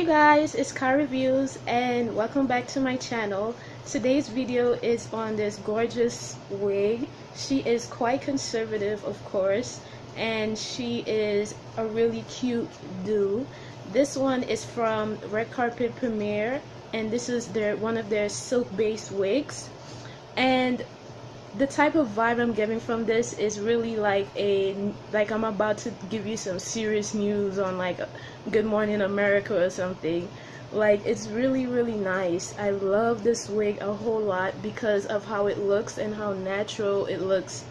guys, it's KyReviews and welcome back to my channel. Today's video is on this gorgeous wig. She is quite conservative, of course, and she is a really cute do. This one is from Red Carpet Premiere, and this is one of their silk-based wigs. And the type of vibe I'm getting from this is really like I'm about to give you some serious news on like Good Morning America or something. Like, it's really nice. I love this wig a whole lot because of how it looks and how natural it looks.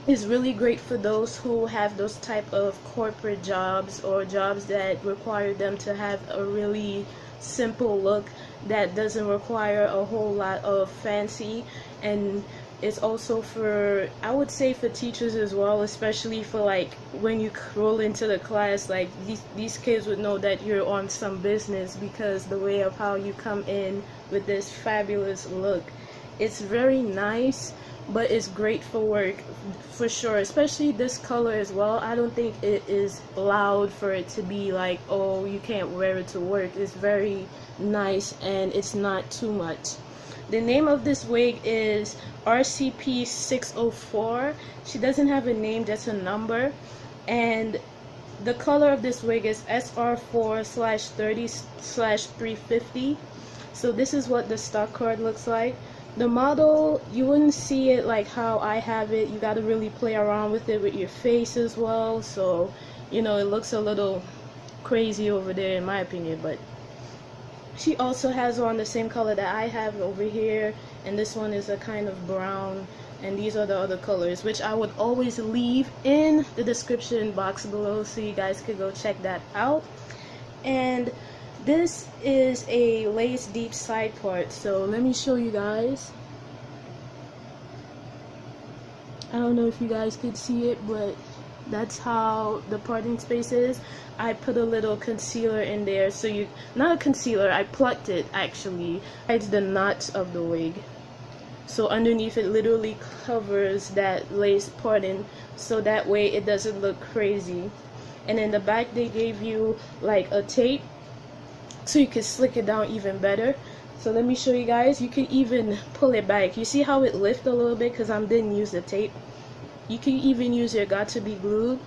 It's really great for those who have those type of corporate jobs or jobs that require them to have a really simple look that doesn't require a whole lot of fancy. And it's also for, I would say, for teachers as well, especially for like when you roll into the class, like these kids would know that you're on some business because the way of how you come in with this fabulous look. It's very nice, but it's great for work for sure, especially this color as well. I don't think it is loud for it to be like, oh, you can't wear it to work. It's very nice and it's not too much. The name of this wig is RCP-604. She doesn't have a name, just a number. And the color of this wig is SR4/30/350. So this is what the stock card looks like. The model, you wouldn't see it like how I have it. You got to really play around with it with your face as well. So, you know, it looks a little crazy over there in my opinion, but she also has on the same color that I have over here, and this one is a kind of brown, and these are the other colors, which I would always leave in the description box below so you guys could go check that out. And this is a lace deep side part, so let me show you guys. I don't know if you guys could see it, but that's how the parting space is. I put a little concealer in there, so you, not a concealer, I plucked it actually. It's the knots of the wig. So underneath it literally covers that lace parting, so that way it doesn't look crazy. And in the back they gave you like a tape so you can slick it down even better. So let me show you guys. You can even pull it back. You see how it lifts a little bit because I didn't use the tape. You can even use your got to be glued.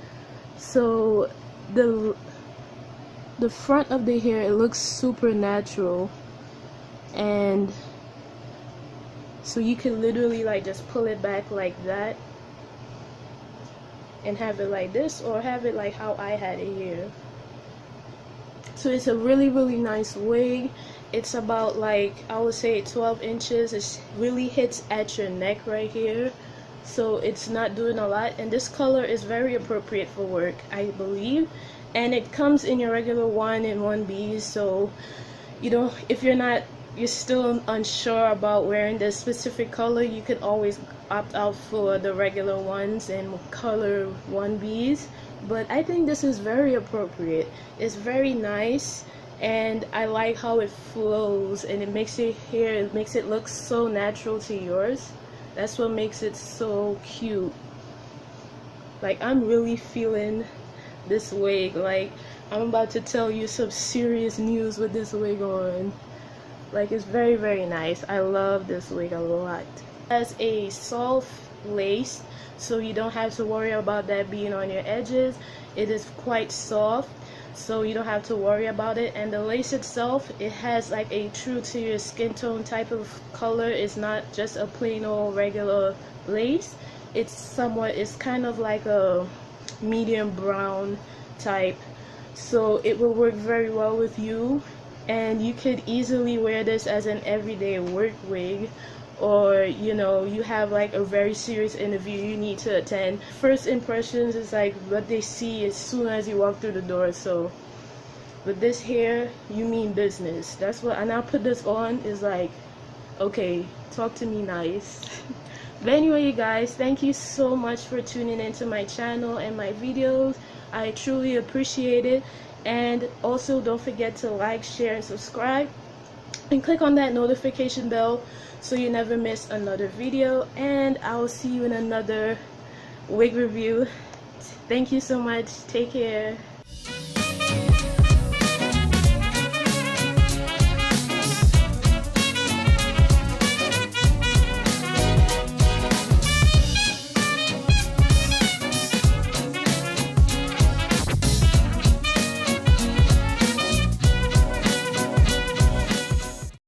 So the front of the hair, it looks super natural, and so you can literally like just pull it back like that and have it like this, or have it like how I had it here. So it's a really nice wig. It's about, like, I would say 12 inches. It really hits at your neck right here, so it's not doing a lot. And this color is very appropriate for work, I believe. And it comes in your regular 1 and 1Bs, so you know, if you're still unsure about wearing this specific color, you could always opt out for the regular ones and color 1Bs. But I think this is very appropriate. It's very nice, and I like how it flows, and it makes your hair, it makes it look so natural to yours. That's what makes it so cute. Like, I'm really feeling this wig. Like, I'm about to tell you some serious news with this wig on. Like, it's very nice. I love this wig a lot. It has a soft lace, so you don't have to worry about that being on your edges. It is quite soft, so you don't have to worry about it. And the lace itself, it has like a true to your skin tone type of color. It's not just a plain old regular lace. It's kind of like a medium brown type, so it will work very well with you. And you could easily wear this as an everyday work wig, or you know, you have like a very serious interview you need to attend. First impressions is like what they see as soon as you walk through the door. So with this hair, you mean business. That's what, and I put this on, is like, okay, talk to me nice. But anyway, you guys, thank you so much for tuning into my channel and my videos. I truly appreciate it. And also, don't forget to like, share, and subscribe, and click on that notification bell so you never miss another video. And I will see you in another wig review. Thank you so much. Take care.